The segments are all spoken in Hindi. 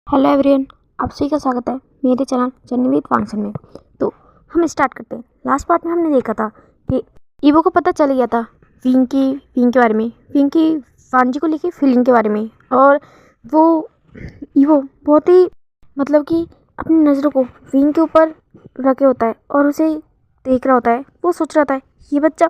हेलो एवरीवन, आप सभी का स्वागत है मेरे चैनल जर्नी विद फंक्शन में। तो हम स्टार्ट करते हैं। लास्ट पार्ट में हमने देखा था कि ईवो को पता चल गया था विंग के बारे में, विंग की वांजी को लेके फीलिंग के बारे में। और वो ईवो बहुत ही मतलब कि अपनी नज़रों को विंग के ऊपर रखे होता है और उसे देख रहा होता है। वो सोच रहा था ये बच्चा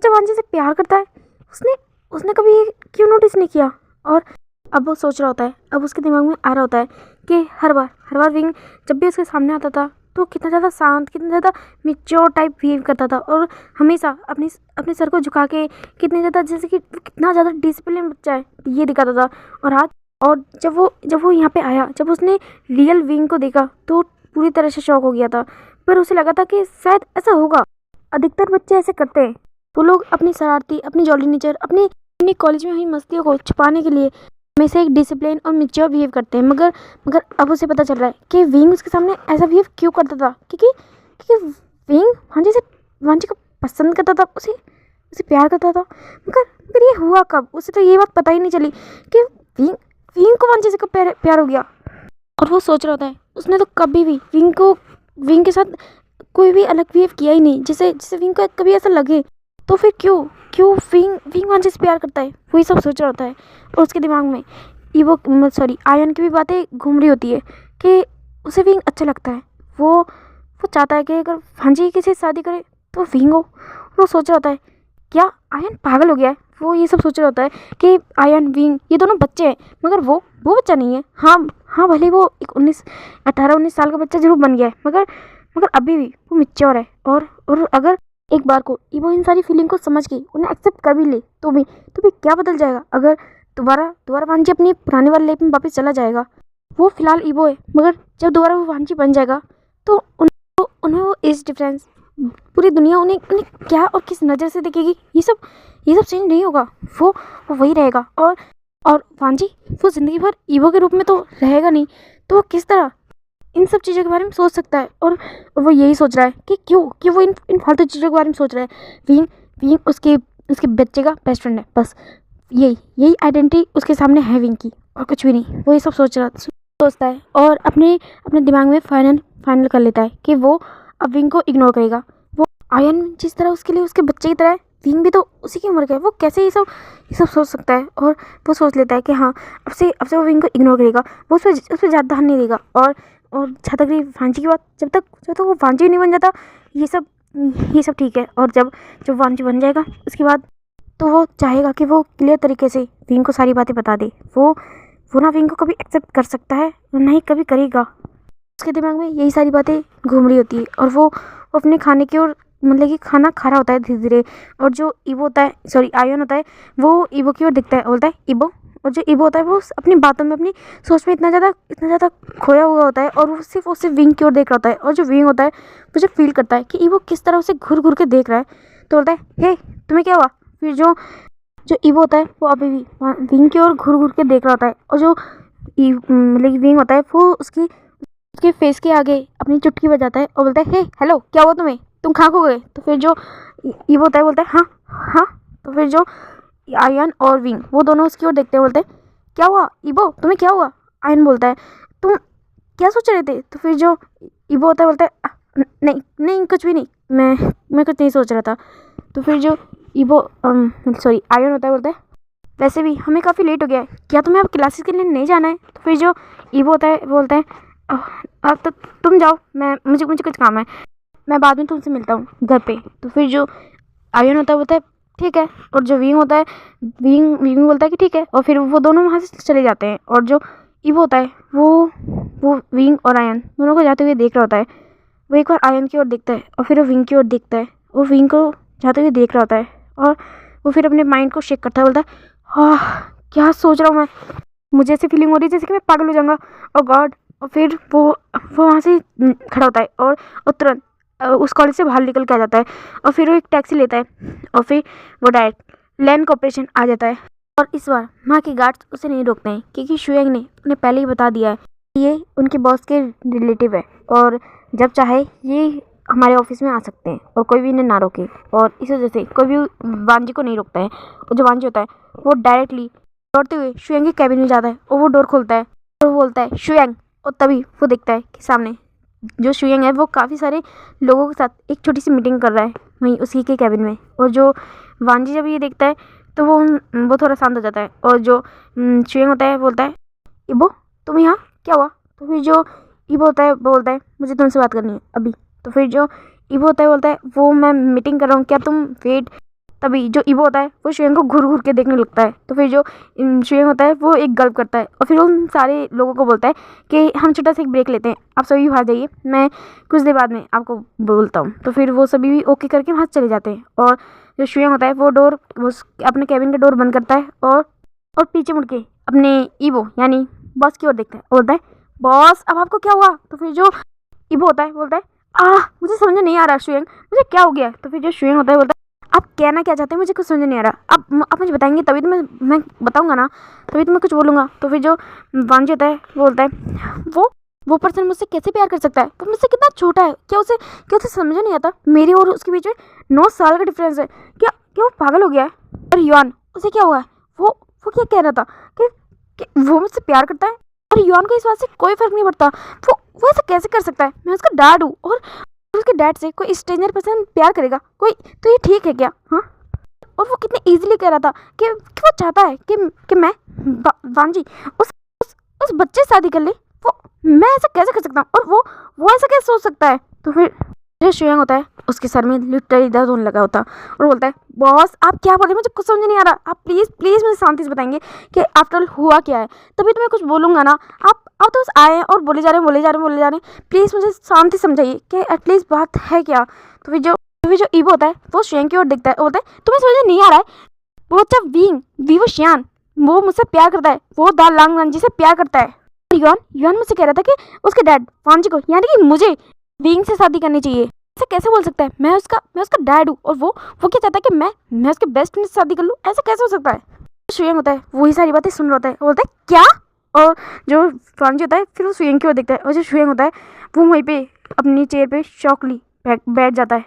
वांजी से प्यार करता है, उसने उसने कभी क्यों नोटिस नहीं किया। और अब वो सोच रहा होता है, अब उसके दिमाग में आ रहा होता है कि हर बार विंग जब भी उसके सामने आता था तो कितना ज़्यादा शांत, कितना ज़्यादा मेच्योर टाइप बिहेव करता था और हमेशा अपने सर को झुका के कितने ज़्यादा जैसे कि कितना ज़्यादा डिसिप्लिन बच्चा है ये दिखाता था। और आज और जब वो यहाँ पे आया, जब उसने रियल विंग को देखा तो पूरी तरह से शॉक हो गया था। पर उसे लगा था कि शायद ऐसा होगा, अधिकतर बच्चे ऐसे करते हैं। वो लोग अपनी शरारती, अपनी जॉली नेचर, अपनी कॉलेज में हुई मस्तियों को छुपाने के लिए हमेशा एक डिसिप्लिन और मेच्योर बिहेव करते हैं। मगर अब उसे पता चल रहा है कि विंग उसके सामने ऐसा बिहेव क्यों करता था, क्योंकि विंग वांजी को पसंद करता था, उसे प्यार करता था। मगर ये हुआ कब? उसे तो ये बात पता ही नहीं चली कि विंग को वांजी से कब प्यार हो गया। और वो सोच रहा था उसने तो कभी भी विंग के साथ कोई भी अलग बिहेव किया ही नहीं, जिसे विंग को कभी ऐसा लगे। तो फिर क्यों क्यों विंग वांजी से प्यार करता है, वही सब सोच रहा होता है। और उसके दिमाग में आयन की भी बातें घूम रही होती है कि उसे विंग अच्छा लगता है। वो चाहता है कि अगर वांजी किसी से शादी करे तो विंग हो। वो सोच रहा होता है क्या आयन पागल हो गया है। वो ये सब सोच रहा होता है कि आयन विंग ये दोनों बच्चे हैं, मगर वो बच्चा नहीं है। हाँ भले वो एक 18-19 साल का बच्चा जरूर बन गया है, मगर अभी भी वो मैच्योर है। और अगर एक बार को वो इन सारी फीलिंग को समझ के उन्हें एक्सेप्ट कर भी ले तो भी क्या बदल जाएगा अगर दोबारा वांजी अपनी पुराने वाले लाइफ में वापस चला जाएगा। वो फिलहाल ईवो है, मगर जब दोबारा वो वांजी बन जाएगा तो उन्हें वो एज डिफरेंस, पूरी दुनिया उन्हें क्या और किस नज़र से देखेगी, ये सब चेंज नहीं होगा। वो वही रहेगा। और वांजी वो ज़िंदगी भर ईवो के रूप में तो रहेगा नहीं, तो वो किस तरह इन सब चीज़ों के बारे में सोच सकता है। और वो यही सोच रहा है कि क्यों वो इन फालतू चीज़ों के बारे में सोच रहा है। विंग उसके बच्चे का बेस्ट फ्रेंड है, बस यही आइडेंटिटी उसके सामने है विंग की, और कुछ भी नहीं। वो ये सब सोचता है और अपने दिमाग में फाइनल कर लेता है कि वो अब विंग को इग्नोर करेगा। वो आयन जिस तरह उसके लिए उसके बच्चे की तरह है, विंग भी तो उसी की उम्र का है। वो कैसे ये सब सोच सकता है। और वो सोच लेता है कि हाँ, अब से वो विंग को इग्नोर करेगा, वो उस पर ज़्यादा ध्यान नहीं देगा। और जहाँ तक रही वांजी की बात, जब तक वो वांजी नहीं बन जाता ये सब ठीक है। और जब वांजी बन जाएगा उसके बाद तो वो चाहेगा कि वो क्लियर तरीके से विंग को सारी बातें बता दे। वो ना विंग को कभी एक्सेप्ट कर सकता है, नहीं कभी करेगा। उसके दिमाग में यही सारी बातें घूम रही होती है। और वो अपने खाने की ओर, मतलब कि खाना खा रहा होता है धीरे धीरे। और जो ईवो होता है, आयन होता है, वो ईवो की ओर दिखता है, बोलता है ईवो। और जो ईवो होता है वो अपनी बातों में, अपनी सोच में इतना ज़्यादा खोया हुआ होता है और वो सिर्फ विंग की ओर देख रहा होता है। और जो विंग होता है वो जो फील करता है कि ईवो किस तरह उसे घूर घूर के देख रहा है, तो बोलता है हे तुम्हें क्या हुआ। फिर जो ईवो होता है वो अभी भी विंग की ओर घूर घूर के देख रहा होता है। और जो मतलब विंग होता है वो उसके फेस के आगे अपनी चुटकी बजाता है और बोलता है हे हेलो, क्या हुआ तुम्हें, तुम कहाँ खो गए। तो फिर जो ईवो होता है बोलता है हाँ। तो फिर जो आयन और विंग वो दोनों उसकी ओर देखते हैं, बोलते हैं क्या हुआ ईवो, तुम्हें क्या हुआ। आयन बोलता है तुम क्या सोच रहे थे। तो फिर जो ईवो होता है बोलता है नहीं कुछ भी नहीं, मैं कुछ नहीं सोच रहा था। तो फिर जो आयन होता है बोलता है वैसे भी हमें काफ़ी लेट हो गया है, क्या तुम्हें अब क्लासेस के लिए नहीं जाना है। तो फिर जो ईवो होता है बोलता है अब तो तुम जाओ, मुझे कुछ काम है, मैं बाद में तुमसे मिलता हूँ घर पे। तो फिर जो आयन होता है बोलता है ठीक है। और जो विंग होता है, विंग बोलता है कि ठीक है। और फिर वो दोनों वहाँ से चले जाते हैं। और जो ईवो होता है वो विंग और आयन दोनों को जाते हुए देख रहा होता है। वो एक बार आयन की ओर देखता है और फिर वो विंग की ओर देखता है। वो विंग को जाते हुए देख रहा होता है और वो फिर अपने माइंड को शेक करता है, बोलता है क्या सोच रहा हूँ मैं, मुझे ऐसी फीलिंग हो रही है जैसे कि मैं पागल हो जाऊँगा, और गॉड। और फिर वो वहाँ से खड़ा होता है और तुरंत उस कॉलेज से बाहर निकल के आ जाता है। और फिर वो एक टैक्सी लेता है और फिर वो डायरेक्ट लैंड कॉर्पोरेशन आ जाता है। और इस बार वहाँ के गार्ड्स उसे नहीं रोकते हैं, क्योंकि शुएंग ने उन्हें पहले ही बता दिया है कि ये उनके बॉस के रिलेटिव है और जब चाहे ये हमारे ऑफिस में आ सकते हैं और कोई भी इन्हें ना रोके। और इस वजह से कोई भी वांजी को नहीं रोकता है। और जो वांजी होता है वो डायरेक्टली दौड़ते हुए शुएंग के कैबिन में जाता है और वो डोर खोलता है और वो बोलता है शुयंग। और तभी वो देखता है कि सामने जो शुयंग है वो काफ़ी सारे लोगों के साथ एक छोटी सी मीटिंग कर रहा है वहीं उसी के कैबिन में। और जो वांजी जब ये देखता है तो वो थोड़ा शांत हो जाता है। और जो शुयंग होता है बोलता है इबो तुम यहाँ क्या हुआ। तो फिर जो इबो होता है बोलता है मुझे तुमसे बात करनी है अभी। तो फिर जो इबो होता है बोलता है वो मैं मीटिंग कर रहा हूँ, क्या तुम वेट। तभी जो इबो होता है वो शुयंग को घूर घूर के देखने लगता है। तो फिर जो शुयंग होता है वो एक गल्प करता है और फिर उन सारे लोगों को बोलता है कि हम छोटा सा एक ब्रेक लेते हैं, आप सभी बाहर जाइए, मैं कुछ देर बाद में आपको बोलता हूँ। तो फिर वो सभी भी ओके करके वहाँ चले जाते हैं। और जो शुयंग होता है वो अपने कैबिन का डोर बंद करता है और पीछे मुड़ के अपने इबो यानी बॉस की ओर देखता है और बोलता है बॉस अब आपको क्या हुआ। तो फिर जो इबो होता है बोलता है मुझे समझ नहीं आ रहा शुयंग, मुझे क्या हो गया। तो फिर जो शुयंग होता है बोलता है आप कहना क्या चाहते हैं मुझे कुछ समझ नहीं आ रहा, आप मुझे बताएंगे तभी तो मैं बताऊंगा ना, तभी तो मैं कुछ बोलूँगा। तो फिर जो वांजी होता है वो बोलता है वो पर्सन मुझसे कैसे प्यार कर सकता है, वो मुझसे कितना छोटा है, क्या उसे समझ नहीं आता, मेरी और उसके बीच में 9 साल का डिफरेंस है, क्या वो पागल हो गया है। और युआन उसे क्या हुआ है, वो क्या कह रहा था कि वो मुझसे प्यार करता है और युआन को इस बात से कोई फर्क नहीं पड़ता, वो ऐसा कैसे कर सकता है, मैं उसका डैड हूँ और उसके डैड से कोई स्ट्रेंजर पर्सन प्यार करेगा कोई, तो ये ठीक है क्या। हाँ और वो कितने इजीली कह रहा था कि वो चाहता है कि मैं वांजी उस बच्चे से शादी कर ले, वो मैं ऐसा कैसे कर सकता हूँ और वो ऐसा कैसे सोच सकता है। तो फिर जो शुयंग होता है उसके सर में लिटरली दर्द होने लगा होता और बोलता है बॉस आप क्या बोले, मुझे कुछ समझ नहीं आ रहा, आप प्लीज़ मुझे शांति से बताएंगे कि आफ्टर ऑल हुआ क्या है, तभी तो मैं कुछ बोलूँगा ना। आप तो बस आए हैं और बोले जा रहे हैं, प्लीज़ मुझे शांति समझाइए कि एटलीस्ट बात है क्या। तो फिर जो ईबो होता है वो शुयंग की ओर देखता है, बोलता है तुम्हें समझ नहीं आ रहा है, वो बच्चा वीवो शियान वो मुझसे प्यार करता है, वो दाल लांग रंजी से प्यार करता है। युआन मुझसे कह रहा था कि उसके डैड वांजी को यानी कि मुझे विंग से शादी करनी चाहिए, ऐसा कैसे बोल सकता है, मैं उसका डैड हूँ और वो क्या चाहता है कि मैं उसके बेस्ट फ्रेंड से शादी कर लूँ, ऐसा कैसे हो सकता है। शुयंग होता है वही सारी बातें सुन रहा होता है, बोलता है क्या। और जो वांजी होता है फिर वो शुयंग की ओर देखता है और जो शुयंग होता है वो वहीं पे अपनी चेयर पे शॉकली बैठ जाता है।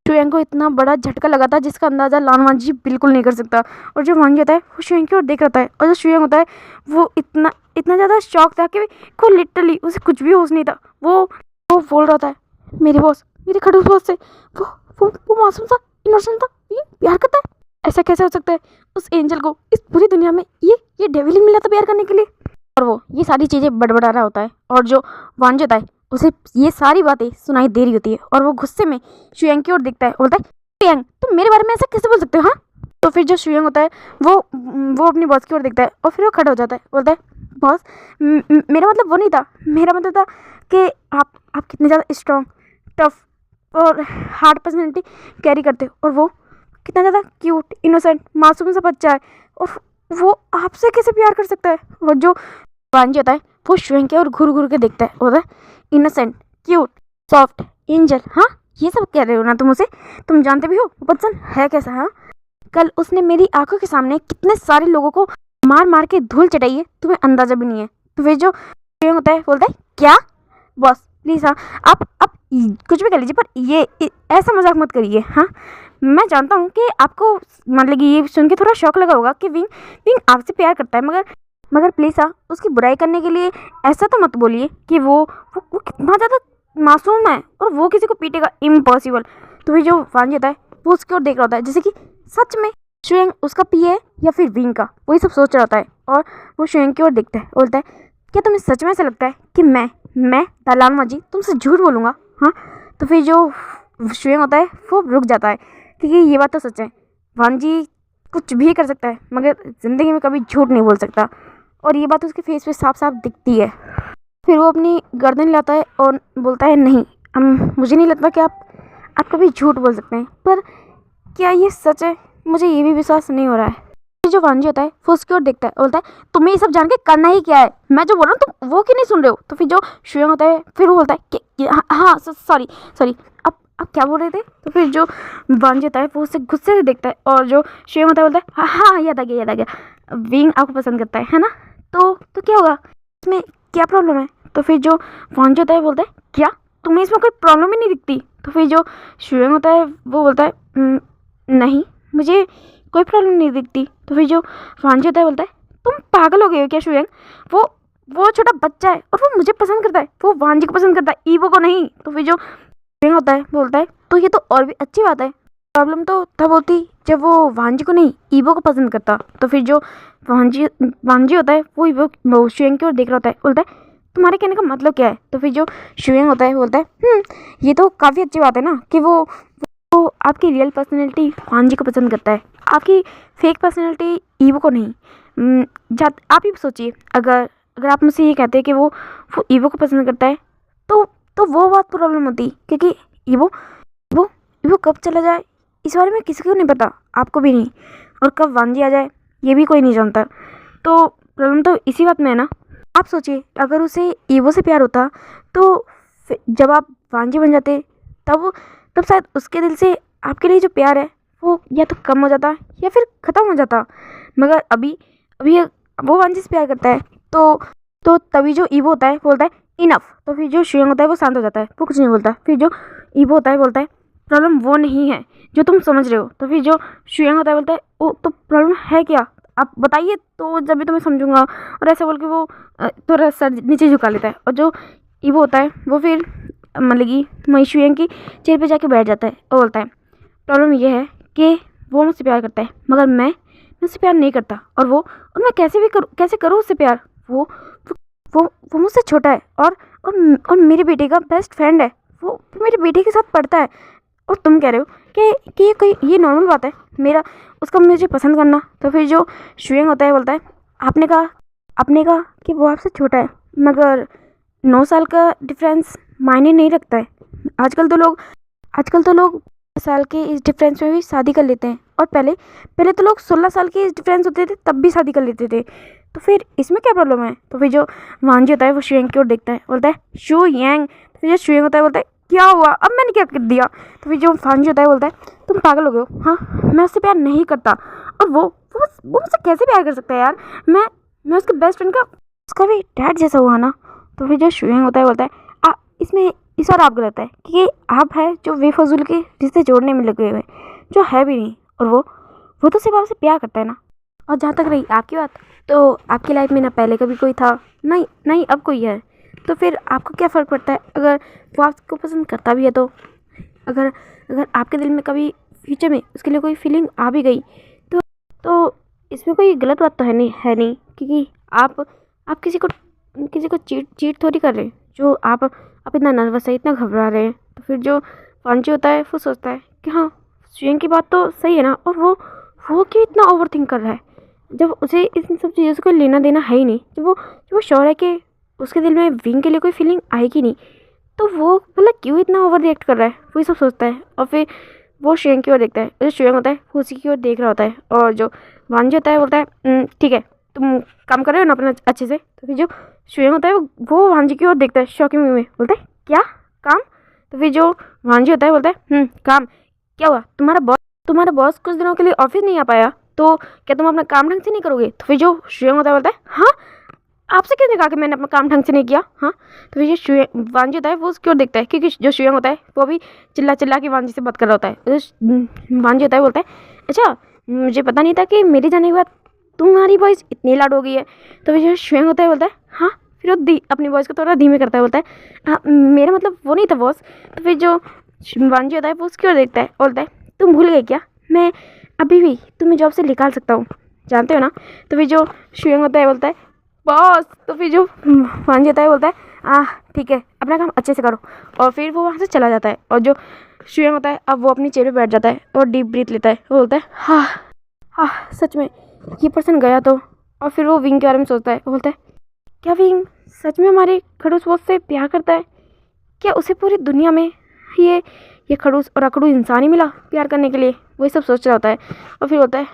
शुयंग को इतना बड़ा झटका लगा था जिसका अंदाजा लान वांजी बिल्कुल नहीं कर सकता। और जो वांजी होता है वो शुयंग की ओर देख रहा है और जो शुयंग होता है वो इतना ज़्यादा शॉक था कि को लिटरली उसे कुछ भी होश नहीं था। वो बोल रहा था मेरे बॉस मेरे खड़ूस बॉस से वो मासूम था, इनोसेंट था, ये प्यार करता है, ऐसा कैसे हो सकता है। उस एंजल को इस पूरी दुनिया में ये डेविल ही मिला था प्यार करने के लिए। और वो ये सारी चीज़ें बड़बड़ा रहा होता है और जो वांजी होता है उसे ये सारी बातें सुनाई दे रही होती है और वो गुस्से में शुयंग की ओर देखता है, बोलता है शुयंग तुम मेरे बारे में ऐसा कैसे बोल सकते हो। हाँ तो फिर जो शुयंग होता है वो अपनी बॉस की ओर देखता है और फिर वो खड़ा हो जाता है, बोलता है बॉस मेरा मतलब वो नहीं था, मेरा मतलब था कि आप कितने ज़्यादा स्ट्रॉन्ग टफ और हार्ड पर्सनैलिटी कैरी करते हो और वो कितना ज़्यादा क्यूट इनोसेंट मासूम सा बच्चा है और वो आपसे कैसे प्यार कर सकता है। और जो वांजी होता है वो शुयंग के और घूर के देखता है, बोलता है इनोसेंट क्यूट सॉफ्ट एंजल, हाँ ये सब कह रहे हो ना तुम उसे, तुम जानते भी हो वो पर्सन है कैसा। हाँ कल उसने मेरी आंखों के सामने कितने सारे लोगों को मार के धूल चटाई है, तुम्हें अंदाजा भी नहीं है। तो फिर जो शुयंग होता है बोलता है क्या बॉस प्लीज़, हाँ आप कुछ भी कर लीजिए पर ये ऐसा मजाक मत करिए। हाँ मैं जानता हूँ कि आपको मतलब कि ये सुन के थोड़ा शौक लगा होगा कि विंग आपसे प्यार करता है, मगर प्लीज़ हाँ उसकी बुराई करने के लिए ऐसा तो मत बोलिए कि वो कितना ज़्यादा मासूम है और वो किसी को पीटेगा, इम्पॉसिबल। तो फिर जो वांजी होता है वो उसकी ओर देख रहा होता है जैसे कि सच में शुयंग उसका पीए या फिर विंग का, वही सब सोच रहा होता है। और वो शुयंग की ओर देखता है, बोलता है क्या तुम्हें सच में ऐसा लगता है कि मैं दालान माजी तुमसे झूठ बोलूँगा। हाँ तो फिर जो शुयंग होता है वो रुक जाता है क्योंकि ये बात तो सच है, वांजी कुछ भी कर सकता है मगर ज़िंदगी में कभी झूठ नहीं बोल सकता और ये बात उसके फेस पे साफ साफ दिखती है। फिर वो अपनी गर्दन हिलाता है और बोलता है नहीं मुझे नहीं लगता कि आप कभी झूठ बोल सकते हैं, पर क्या ये सच है, मुझे ये भी विश्वास नहीं हो रहा है। जो वांजी होता है वो उसकी ओर देखता है, बोलता है तुम्हें ये सब जान के करना ही क्या है, मैं जो बोल रहा हूँ तुम वो क्यों नहीं सुन रहे हो। तो फिर जो शुयंग होता है फिर वो बोलता है कि हाँ सॉरी आप क्या बोल रहे थे। तो फिर जो वांजी होता है वो उससे गुस्से से देखता है और जो शुयंग होता है बोलता है हाँ याद आ गया विंग आपको पसंद करता है ना, तो क्या होगा इसमें, क्या प्रॉब्लम है। तो फिर जो वांजी होता है बोलता है क्या तुम्हें इसमें कोई प्रॉब्लम ही नहीं दिखती। तो फिर जो शुयंग होता है वो बोलता है नहीं मुझे कोई प्रॉब्लम नहीं दिखती। तो फिर जो वांजी होता है बोलता है तुम पागल हो गए हो क्या शुयंग, वो छोटा बच्चा है और वो मुझे पसंद करता है, वो वांजी को पसंद करता है, ईवो को नहीं। तो फिर जो शुयंग होता है बोलता है तो ये तो और भी अच्छी बात है। प्रॉब्लम तो तब होती जब वो वांजी को नहीं ईवो को पसंद करता। तो फिर जो वांजी वांजी होता है वो शुयंग की ओर देख रहा होता है, बोलता है तुम्हारे कहने का मतलब क्या है। तो फिर जो शुयंग होता है बोलता है ये तो काफ़ी अच्छी बात है ना कि वो आपकी रियल पर्सनैलिटी वांजी को पसंद करता है, आपकी फेक पर्सनैलिटी ईवो को नहीं। आप ही सोचिए, अगर अगर आप मुझसे ये कहते हैं कि वो ईवो को पसंद करता है तो वो बहुत प्रॉब्लम होती, क्योंकि ईवो वो ईवो कब चला जाए इस बारे में किसी को नहीं पता, आपको भी नहीं, और कब वांजी आ जाए ये भी कोई नहीं जानता। तो प्रॉब्लम तो इसी बात में है ना। आप सोचिए, अगर उसे ईवो से प्यार होता तो जब आप वांजी बन जाते तब शायद उसके दिल से आपके लिए जो प्यार है वो या तो कम हो जाता या फिर ख़त्म हो जाता। मगर अभी अभी वो वांजी से प्यार करता है तो तभी जो ईवो होता है बोलता है इनफ। तो फिर जो शुयंग होता है वो शांत हो जाता है, वो कुछ नहीं बोलता। फिर जो ईवो होता है बोलता है प्रॉब्लम वो नहीं है जो तुम समझ रहे हो। तो फिर जो शुयंग होता है बोलता है ओ तो प्रॉब्लम है क्या, आप बताइए तो जब भी तो मैं समझूंगा। और ऐसा बोल के वो थोड़ा सर नीचे झुका लेता है। और जो ईवो होता है वो फिर मतलब कि वही शुयंग की चेयर पे जाके बैठ जाता है और बोलता है प्रॉब्लम ये है कि वो मुझसे प्यार करता है मगर मैं उससे प्यार नहीं करता, और मैं कैसे करूँ उससे प्यार। वो मुझसे छोटा है और मेरे बेटे का बेस्ट फ्रेंड है, वो मेरे बेटे के साथ पढ़ता है। और तुम कह रहे हो कि ये नॉर्मल बात है मेरा उसका मुझे पसंद करना। तो फिर जो शुयंग होता है बोलता है आपने कहा कि वो आपसे छोटा है, मगर 9 साल का डिफरेंस मायने नहीं रखता है। आजकल तो लोग साल के इस डिफरेंस में भी शादी कर लेते हैं, और पहले तो लोग 16 साल के इस डिफरेंस होते थे तब भी शादी कर लेते थे। तो फिर इसमें क्या प्रॉब्लम है। तो फिर जो वांजी होता है वो शुयंग की ओर देखता है, बोलता है शुयंग। तो फिर जो शुयंग होता है बोलता है क्या हुआ, अब मैंने क्या कर दिया। तो फिर जो वांजी होता है बोलता है तुम पागल हो गए हो, हाँ मैं उससे प्यार नहीं करता, और वो मुझसे कैसे प्यार कर सकता है यार, मैं उसके बेस्ट फ्रेंड का उसका भी डैड जैसा हुआ ना। तो फिर जो शुयंग होता है बोलता है इसमें इस बार आप गलत है, क्योंकि आप है जो बेफजूल के रिश्ते जोड़ने में लगे हुए जो है भी नहीं, और वो तो सिर्फ आपसे प्यार करता है ना। और जहाँ तक रही आपकी बात, तो आपकी लाइफ में ना पहले कभी कोई था नहीं अब कोई है। तो फिर आपको क्या फ़र्क पड़ता है अगर वो आपको पसंद करता भी है। तो अगर आपके दिल में कभी फ्यूचर में उसके लिए कोई फीलिंग आ भी गई तो इसमें कोई गलत बात तो है नहीं, क्योंकि आप किसी को चीट थोड़ी कर रहे हैं। जो आप इतना नर्वस है, इतना घबरा रहे हैं। तो फिर जो वांजी होता है वो सोचता है कि हाँ शुयंग की बात तो सही है ना, और वो क्यों इतना ओवर थिंक कर रहा है जब उसे इन सब चीज़ों से कोई लेना देना है ही नहीं। जब वो श्योर है कि उसके दिल में विंग के लिए कोई फीलिंग आएगी नहीं, तो वो मतलब क्यों इतना ओवर रिएक्ट कर रहा है, वही सब सोचता है। और फिर वो शुयंग की ओर देखता है, जो शुयंग होता है वो उसी की ओर देख रहा होता है। और जो वांजी होता है बोलता है ठीक है तुम काम कर रहे हो ना अपना अच्छे से। तो फिर जो शुयंग होता है वो वांजी की ओर देखता है शॉकिंग में, बोलता है क्या काम। तो फिर जो वांजी होता है बोलता है काम क्या हुआ, तुम्हारा बॉस कुछ दिनों के लिए ऑफिस नहीं आ पाया, तो क्या तुम अपना काम ढंग से नहीं करोगे। तो फिर जो शुयंग होता है बोलता है हाँ आपसे किसने कहा कि मैंने अपना काम ढंग से नहीं किया, हाँ। तो फिर जो वांजी होता है वो उसकी ओर देखता है, क्योंकि जो शुयंग होता है वो भी चिल्ला के वांजी से बात कर रहा होता है। तो वांजी होता है बोलता है अच्छा मुझे पता नहीं था कि मेरे जाने के बाद तुम्हारी वॉइस इतनी लाउड हो गई है। तो फिर जो शुयंग होता है बोलता है हाँ, फिर वो अपनी वॉइस को थोड़ा धीमे करता है, बोलता है हाँ मेरा मतलब वो नहीं था बॉस। तो फिर जो वांजी होता है वो उसकी ओर देखता है, बोलता है तुम भूल गए क्या, मैं अभी भी तुम्हें जॉब से निकाल सकता हूँ, जानते हो ना। तो फिर जो शुयंग होता है बोलता है बॉस। तो फिर जो वांजी होता है बोलता है ठीक है अपना काम अच्छे से करो, और फिर वो वहाँ से चला जाता है। और जो शुयंग होता है अब वो अपनी चेयर पे बैठ जाता है और डीप ब्रीथ लेता है, वो बोलता है हाँ सच में ये पर्सन गया तो। और फिर वो विंग के बारे में सोचता है, वो बोलता है क्या विंग सच में हमारे खड़ूस बॉस से प्यार करता है, क्या उसे पूरी दुनिया में ये खड़ूस और अकड़ू इंसान ही मिला प्यार करने के लिए। वही सब सोच रहा होता है। और फिर होता है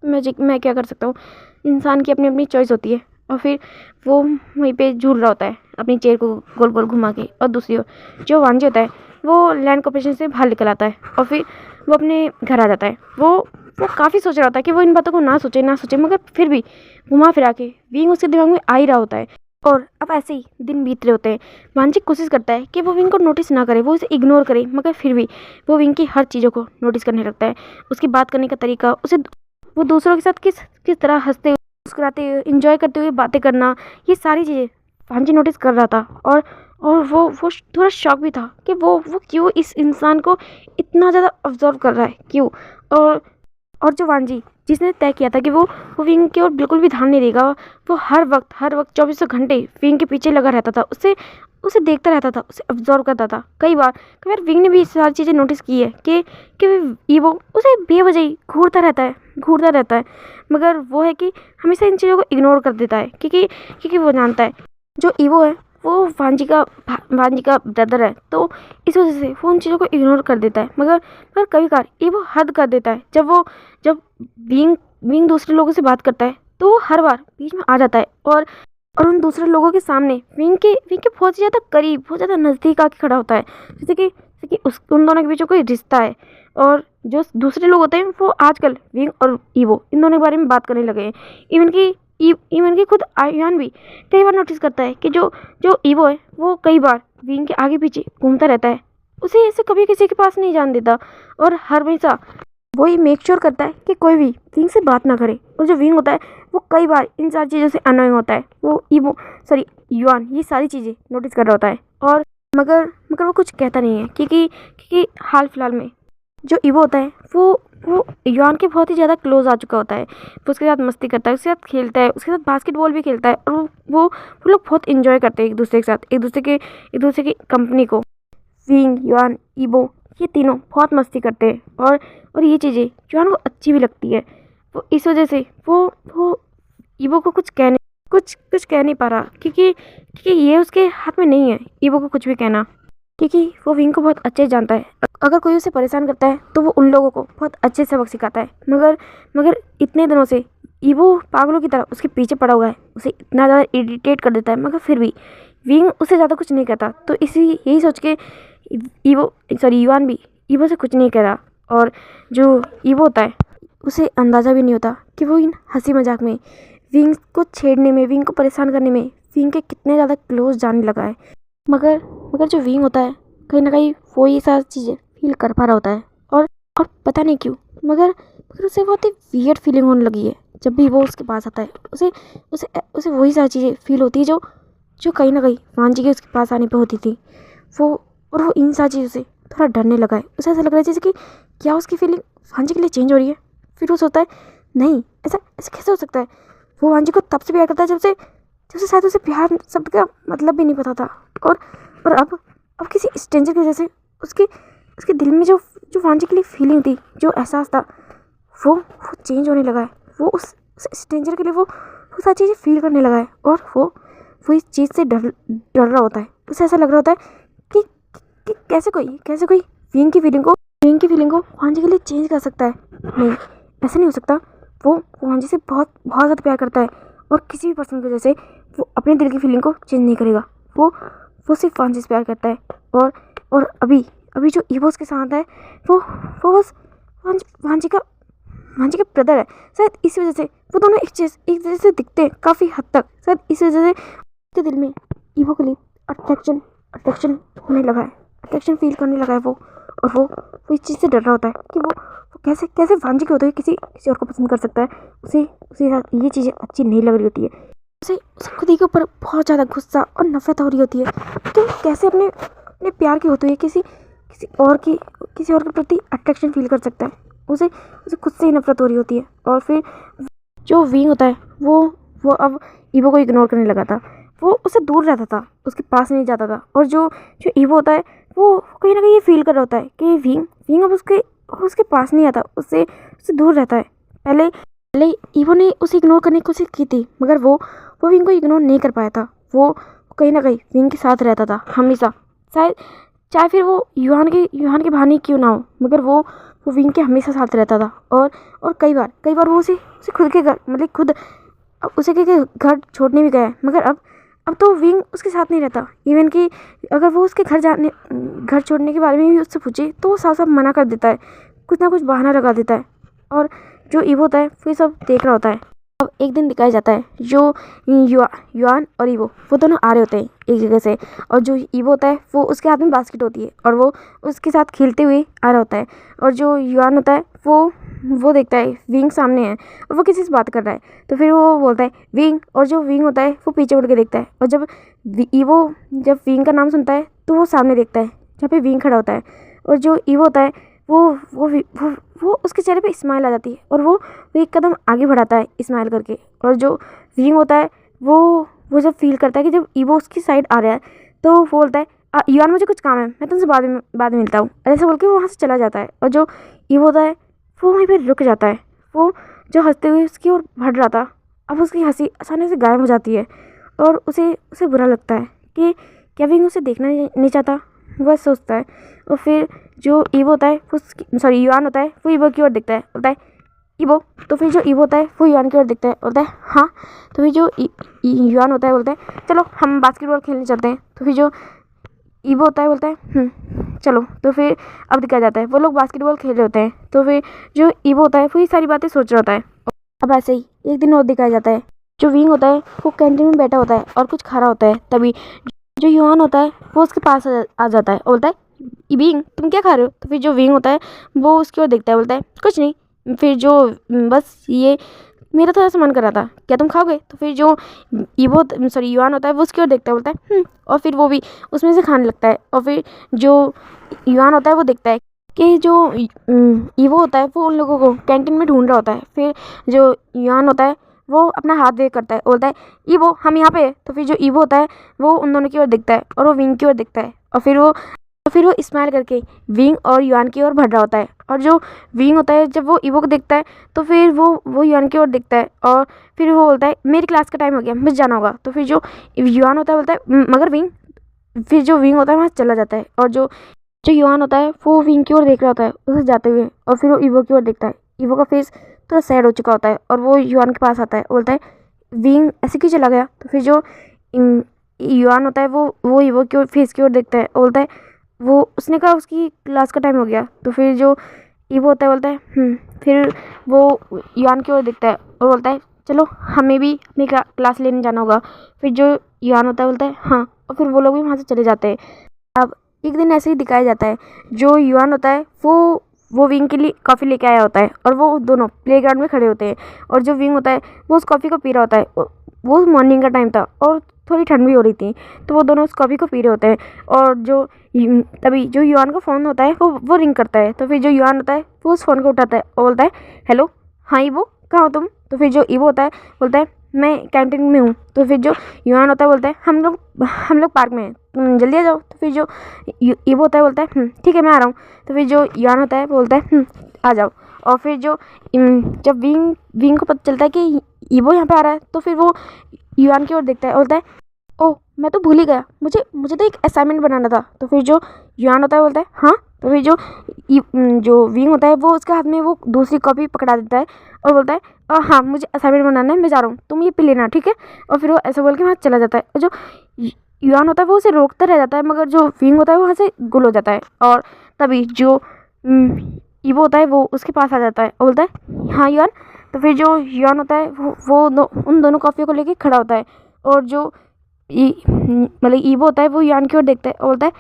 मैं क्या कर सकता हूँ, इंसान की अपनी अपनी चॉइस होती है। और फिर वो वहीं पे झूल रहा होता है अपनी चेयर को गोल गोल घुमा के। और दूसरी ओर जो वांजी होता है वो लैंड कॉर्पोरेशन से बाहर निकल आता है, और फिर वो अपने घर आ जाता है। वो काफ़ी सोच रहा होता है कि वो इन बातों को ना सोचे, मगर फिर भी घुमा फिरा के विंग उसके दिमाग में आ ही रहा होता है। और अब ऐसे ही दिन बीत रहे होते हैं। वांजी कोशिश करता है कि वो विंग को नोटिस ना करे, वो उसे इग्नोर करे, मगर फिर भी वो विंग की हर चीज़ों को नोटिस करने लगता है। उसकी बात करने का तरीका, वो दूसरों के साथ किस तरह हंसते मुस्कुराते हुए, एंजॉय करते हुए बातें करना, ये सारी चीज़ें वांजी नोटिस कर रहा था। और वो थोड़ा शॉक भी था कि वो क्यों इस इंसान को इतना ज़्यादा ऑब्जर्व कर रहा है, क्यों। और और जो वांजी जिसने तय किया था कि वो विंग की ओर बिल्कुल भी ध्यान नहीं देगा, वो हर वक्त 24 घंटे विंग के पीछे लगा रहता था, उसे देखता रहता था, उसे ऑब्जर्व करता था। कई बार विंग ने भी ये सारी चीज़ें नोटिस की है कि ईवो उसे बेवजह ही घूरता रहता है। मगर वो है कि हमेशा इन चीज़ों को इग्नोर कर देता है, क्योंकि वो जानता है जो ईवो है वो वांजी का ब्रदर है, तो इस वजह से वो उन चीज़ों को इग्नोर कर देता है। मगर कभी कभार ईवो हद कर देता है। जब विंग दूसरे लोगों से बात करता है तो वो हर बार बीच में आ जाता है और उन दूसरे लोगों के सामने विंग के बहुत ज़्यादा करीब, बहुत ज़्यादा नज़दीक आके खड़ा होता है, जैसे कि उन दोनों के बीच कोई रिश्ता है। और जो दूसरे लोग होते हैं वो आजकल विंग और ईवो इन दोनों के बारे में बात करने लगे हैं। इवन की खुद आयुन भी कई बार नोटिस करता है कि जो ईवो है वो कई बार विंग के आगे पीछे घूमता रहता है, उसे ऐसे कभी किसी के पास नहीं जान देता और हर हमेशा वो ही मेक श्योर करता है कि कोई भी विंग से बात ना करे। और जो विंग होता है वो कई बार इन सारी चीज़ों से अनोइंग होता है, वो युआन ये सारी चीज़ें नोटिस कर रहा होता है। और मगर वो कुछ कहता नहीं है, क्योंकि हाल फिलहाल में जो ईवो होता है वो युआन के बहुत ही ज़्यादा क्लोज आ चुका होता है। वो उसके साथ मस्ती करता है, उसके साथ खेलता है, उसके साथ बास्केटबॉल भी खेलता है, और वो लोग बहुत इंजॉय करते हैं एक दूसरे के साथ, एक दूसरे की कंपनी को। विंग, युआन, ईवो ये तीनों बहुत मस्ती करते हैं और ये चीज़ें युआन को अच्छी भी लगती है। वो इस वजह से वो ईवो को कुछ कह नहीं पा रहा, क्योंकि ये उसके हाथ में नहीं है ईवो को कुछ भी कहना, क्योंकि वो विंग को बहुत अच्छे से जानता है। अगर कोई उसे परेशान करता है तो वो उन लोगों को बहुत अच्छे से सबक सिखाता है। मगर इतने दिनों से ईवो पागलों की तरह उसके पीछे पड़ा हुआ है, उसे इतना ज़्यादा इरिटेट कर देता है, मगर फिर भी विंग उसे ज़्यादा कुछ नहीं कहता। तो यही सोच के युआन भी ईवो से कुछ नहीं कह रहा। और जो ईवो होता है उसे अंदाज़ा भी नहीं होता कि वो इन हंसी मजाक में विंग को छेड़ने में, विंग को परेशान करने में विंग के कितने ज़्यादा क्लोज जाने लगा है। मगर जो विंग होता है कहीं ना कहीं वो ये सारी चीज़ें फील कर पा रहा होता है और पता नहीं क्यों मगर उसे बहुत ही वियर्ड फीलिंग होने लगी है। जब भी वो उसके पास आता है उसे वही सारी चीज़ें फील होती है जो कहीं ना कहीं वांजी के उसके पास आने पे होती थी। वो इन सारी चीज़ों से थोड़ा डरने लगा है। उसे ऐसा लग रहा है जैसे कि क्या उसकी फीलिंग वांजी के लिए चेंज हो रही है। फिर वो सोचता है नहीं, ऐसा कैसे हो सकता है। वो वांजी को तब से प्यार करता है जब से शायद उसे प्यार शब्द का मतलब भी नहीं पता था। और अब किसी स्ट्रेंजर की वजह से उसके दिल में जो वांजी के लिए फीलिंग थी, जो एहसास था, वो चेंज होने लगा है। वो उस स्ट्रेंजर के लिए वो सारी चीज़ें फील करने लगा है और वो इस चीज़ से डर रहा होता है। उसे ऐसा लग रहा होता है कि कैसे कोई विंग की फीलिंग को वांजी के लिए चेंज कर सकता है। नहीं, ऐसा नहीं हो सकता। वो वांजी से बहुत ज़्यादा प्यार करता है और किसी भी पर्सन की वजह से वो अपने दिल की फीलिंग को चेंज नहीं करेगा। वो सिर्फ वांजी से प्यार करता है। और अभी जो ईवो उसके साथ है वो बस वांजी का ब्रदर है। शायद इसी वजह से वो दोनों एक जैसे से दिखते हैं काफ़ी हद तक। शायद इस वजह से उसके दिल में ईवो के लिए अट्रैक्शन होने लगा है, अट्रैक्शन फील करने लगा है वो। और वो इस चीज़ से डर रहा होता है कि वो कैसे वांजी के होते हुए किसी और को पसंद कर सकता है। उसे ये चीज़ें अच्छी नहीं लग रही होती है। उसे खुद ही के ऊपर बहुत ज़्यादा गुस्सा और नफरत हो रही होती है कि कैसे अपने प्यार के होते हुए किसी और के प्रति अट्रैक्शन फील कर सकता है। उसे खुद से ही नफरत हो रही होती है। और फिर जो विंग होता है वो अब ईवो को इग्नोर करने लगा था। वो उससे दूर रहता था, उसके पास नहीं जाता था। और जो ईवो होता है वो कहीं ना कहीं ये फील कर रहा होता है कि विंग अब उसके पास नहीं आता, उससे दूर रहता है। पहले ईवो ने उसे इग्नोर करने की कोशिश की थी, मगर वो विंग को इग्नोर नहीं कर पाया था। वो कहीं ना कहीं विंग के साथ रहता था हमेशा। शायद चाहे फिर वो युआन के बहाने क्यों ना हो, मगर वो विंग के हमेशा साथ रहता था। और कई बार वो उसे खुद के घर, मतलब खुद उसे के घर छोड़ने भी गया है। मगर अब तो विंग उसके साथ नहीं रहता। इवन कि अगर वो उसके घर छोड़ने के बारे में भी उससे पूछे तो वो साफ मना कर देता है, कुछ ना कुछ बहाना लगा देता है। और जो ईवो होता है वो सब देख रहा होता है। अब एक दिन दिखाया जाता है जो युआन और ईवो वो दोनों आ रहे होते हैं एक जगह से, और जो ईवो होता है वो उसके हाथ में बास्केट होती है और वो उसके साथ खेलते हुए आ रहा होता है। और जो युआन होता है वो देखता है विंग सामने है और वो किसी से बात कर रहा है, तो फिर वो बोलता है विंग, और जो विंग होता है वो पीछे मुड़ के देखता है, और जब ईवो जब विंग का नाम सुनता है तो वो सामने देखता है जहाँ पे विंग खड़ा होता है, और जो ईवो होता है वो उसके चेहरे पे स्माइल आ जाती है और वो एक कदम आगे बढ़ाता है स्माइल करके। और जो विंग होता है वो जब फील करता है कि जब ईवो उसकी साइड आ रहा है तो वो बोलता है युआन मुझे कुछ काम है, मैं तुमसे बाद में मिलता हूँ, ऐसे बोल के वो वहाँ से चला जाता है। और जो ईवो होता है वो वहीं पर रुक जाता है, वो जो हंसते हुए उसकी ओर बढ़ रहा था अब उसकी हंसी अचानक से गायब हो जाती है और उसे बुरा लगता है कि क्या विंग उसे देखना नहीं चाहता, वह सोचता है। और फिर जो ईवो होता है वो युआन होता है वो ईवो की ओर देखता है, बोलता है ईवो, तो फिर जो ईवो होता है वो युआन की ओर देखता है, बोलता है हाँ, तो फिर जो युआन होता है बोलता है चलो हम बास्केटबॉल खेलने चलते हैं, तो फिर जो ईवो होता है बोलता है चलो, तो फिर अब दिखाया जाता है वो लोग बास्केटबॉल खेल रहे होते हैं, तो फिर जो ईवो होता है वो ये सारी बातें सोच रहा होता है। अब ऐसे ही एक दिन और दिखाया जाता है जो विंग होता है वो कैंटीन में बैठा होता है और कुछ खा रहा होता है, तभी जो युआन होता है वो उसके पास आ जाता है और बोलता है विंग तुम क्या खा रहे हो, तो फिर जो विंग होता है वो उसकी ओर देखता है, बोलता है कुछ नहीं, फिर जो बस ये मेरा थोड़ा सा मन कर रहा था, क्या तुम खाओगे, तो फिर जो युआन होता है वो उसकी ओर देखता है, बोलता है और फिर वो भी उसमें से खाने लगता है। और फिर जो युआन होता है वो देखता है कि जो ईवो होता है वो उन लोगों को कैंटीन में ढूंढ रहा होता है, फिर जो युआन होता है वो अपना हाथ वेव करता है, बोलता है ईवो हम यहाँ पे हैं, तो फिर जो ईवो होता है वो उन दोनों की ओर देखता है और वो विंग की ओर देखता है, और फिर वो स्माइल करके विंग और युआन की ओर बढ़ रहा होता है। और जो विंग होता है जब वो ईवो को देखता है तो फिर वो युआन की ओर देखता है और फिर वो बोलता है मेरी क्लास का टाइम हो गया, मुझे जाना होगा, तो फिर जो युआन होता है बोलता है मगर विंग, फिर जो विंग होता है वहाँ चला जाता है। और जो युआन होता है वो विंग की ओर देख रहा होता है उसे जाते हुए, और फिर वो ईवो की ओर देखता है, ईवो का फेस थोड़ा सैड हो चुका होता है और वो युआन के पास आता है, बोलता है विंग ऐसे क्यों चला गया, तो फिर जो युआन होता है वो ईवो की ओर फेस की ओर देखता है और बोलता है वो उसने कहा उसकी क्लास का टाइम हो गया, तो फिर जो ईवो होता है बोलता है फिर वो युआन की ओर देखता है और बोलता है चलो हमें भी अपनी क्लास लेने जाना होगा, फिर जो युआन होता है बोलता है हाँ, और फिर वो लोग भी वहाँ से चले जाते हैं। अब एक दिन ऐसे ही दिखाया जाता है जो युआन होता है वो विंग के लिए कॉफ़ी लेके आया होता है और वो दोनों प्लेग्राउंड में खड़े होते हैं, और जो विंग होता है वो उस कॉफ़ी को पी रहा होता है, वो मॉर्निंग का टाइम था और थोड़ी ठंड भी हो रही थी, तो वो दोनों उस कॉफ़ी को पी रहे होते हैं। और जो तभी जो युआन का फ़ोन होता है वो रिंग करता है, तो फिर जो युआन होता है वो उस फ़ोन को उठाता है और बोलता है हेलो हाँ ईवो कहाँ हो तुम, तो फिर जो ईवो होता है बोलता है मैं कैंटीन में हूँ, तो फिर जो युआन होता है बोलता है हम लोग पार्क में हैं, तुम जल्दी आ जाओ, तो फिर जो ईवो होता है बोलता है ठीक है मैं आ रहा हूँ, तो फिर जो युआन होता है बोलता है आ जाओ। और फिर जो जब विंग को पता चलता है कि ईवो यहाँ पे आ रहा है तो फिर वो युआन की ओर देखता है और बोलता है ओह मैं तो भूल ही गया, मुझे तो एक असाइनमेंट बनाना था, तो फिर जो युआन होता है बोलता है हाँ, तो फिर जो विंग होता है वो उसके हाथ में वो दूसरी कॉपी पकड़ा देता है और बोलता है हाँ मुझे असाइनमेंट बनाना है, मैं जा रहा हूँ, तुम ये पी लेना ठीक है, और फिर वो ऐसे बोल के वहाँ चला जाता है। और जो युआन होता है वो उसे रोकता रह जाता है, मगर जो विंग होता है वो वहाँ से गुल हो जाता है, और तभी जो ईवो होता है वो उसके पास आ जाता है और बोलता है हाँ युआन, तो फिर जो युआन होता है उन दोनों कॉफ़ियों को लेके खड़ा होता है, और जो मतलब ईवो होता है वो युआन की ओर देखता है और बोलता है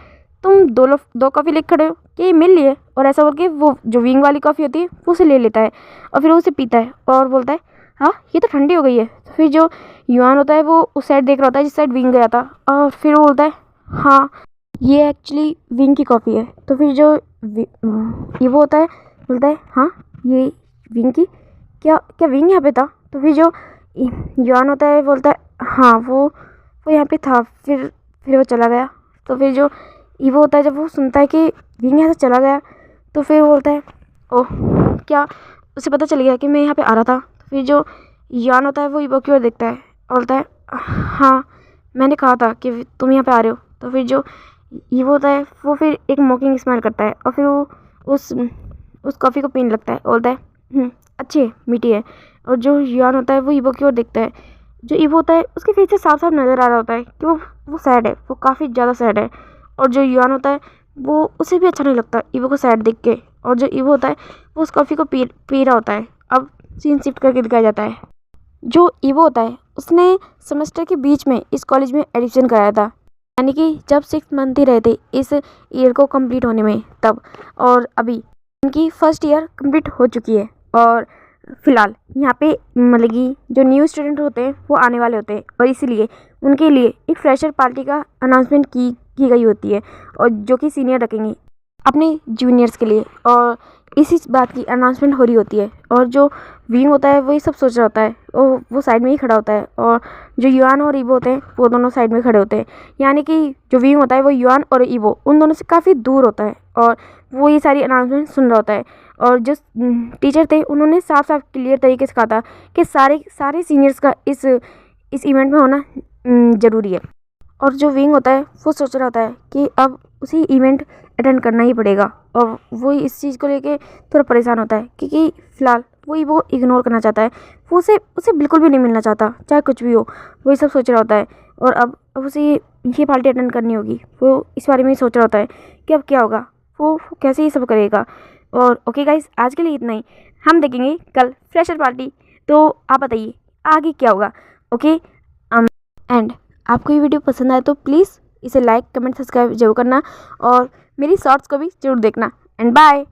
तुम दो कॉफ़ी लेके खड़े हो कि ये मिल लिए, और ऐसा बोल के वो जो विंग वाली कॉफ़ी होती है वो उसे ले लेता है और फिर वो उसे पीता है और बोलता है हाँ ये तो ठंडी हो गई है, तो फिर जो युआन होता है वो उस साइड देख रहा होता है जिस साइड विंग गया था, और फिर वो बोलता है हाँ ये एक्चुअली विंग की कॉफ़ी है, तो फिर जो ईवो होता है बोलता है हाँ ये विंग की, क्या विंग यहाँ पे था, तो फिर जो युआन होता है बोलता है हाँ वो यहाँ पे था, फिर वो चला गया, तो फिर जो ईवो होता है जब वो सुनता है कि विंग यहाँ से चला गया तो फिर वो बोलता है ओह क्या उसे पता चल गया कि मैं यहाँ पे आ रहा था, तो फिर जो युआन होता है वो ईवो की ओर देखता है और बोलता है हाँ मैंने कहा था कि तुम यहाँ पे आ रहे हो, तो फिर जो ईवो होता है वो फिर एक मॉकिंग स्माइल करता है और फिर वो उस कॉफ़ी को पीने लगता है, बोलता है अच्छी है मीठी है, और जो युआन होता है वो ईवो की ओर देखता है, जो ईवो होता है उसके फेस से साफ साफ नज़र आ रहा होता है कि वो सैड है, वो काफ़ी ज़्यादा सैड है, और जो युआन होता है वो उसे भी अच्छा नहीं लगता ईवो को सैड देख के, और जो ईवो होता है वो उस कॉफ़ी को पी रहा होता है। अब सीन शिफ्ट करके दिखाया जाता है जो ईवो होता है उसने सेमेस्टर के बीच में इस कॉलेज में एडमिशन कराया था, यानी कि जब 6 मंथ ही रहे थे इस ईयर को कंप्लीट होने में तब। और अभी इनकी फर्स्ट ईयर कंप्लीट हो चुकी है और फ़िलहाल यहाँ पे मतलब कि जो न्यू स्टूडेंट होते हैं वो आने वाले होते हैं और इसीलिए उनके लिए एक फ्रेशर पार्टी का अनाउंसमेंट की गई होती है और जो कि सीनियर रखेंगे अपने जूनियर्स के लिए, और इसी बात की अनाउंसमेंट हो रही होती है। और जो विंग होता है वही सब सोच रहा होता है, वो साइड में ही खड़ा होता है और जो युआन और ईवो होते हैं वो दोनों साइड में खड़े होते हैं, यानी कि जो विंग होता है वो युआन और ईवो उन दोनों से काफ़ी दूर होता है और वो ये सारी अनाउंसमेंट सुन रहा होता है। और जो टीचर थे उन्होंने साफ साफ क्लियर तरीके से कहा था कि सारे सीनियर्स का इस इवेंट में होना ज़रूरी है। और जो विंग होता है वो सोच रहा होता है कि अब उसे इवेंट अटेंड करना ही पड़ेगा और वो इस चीज़ को लेके थोड़ा परेशान होता है क्योंकि फ़िलहाल वो इग्नोर करना चाहता है, वो उसे बिल्कुल भी नहीं मिलना चाहता चाहे कुछ भी हो, वही सब सोच रहा होता है। और अब उसे ये पार्टी अटेंड करनी होगी, वो इस बारे में ही सोच रहा होता है कि अब क्या होगा, वो कैसे ये सब करेगा। और ओके गाइस, आज के लिए इतना ही, हम देखेंगे कल फ्रेशर पार्टी। तो आप बताइए आगे क्या होगा। ओके एंड आपको ये वीडियो पसंद आए तो प्लीज़ इसे लाइक कमेंट सब्सक्राइब जरूर करना और मेरी शॉर्ट्स को भी जरूर देखना। And bye.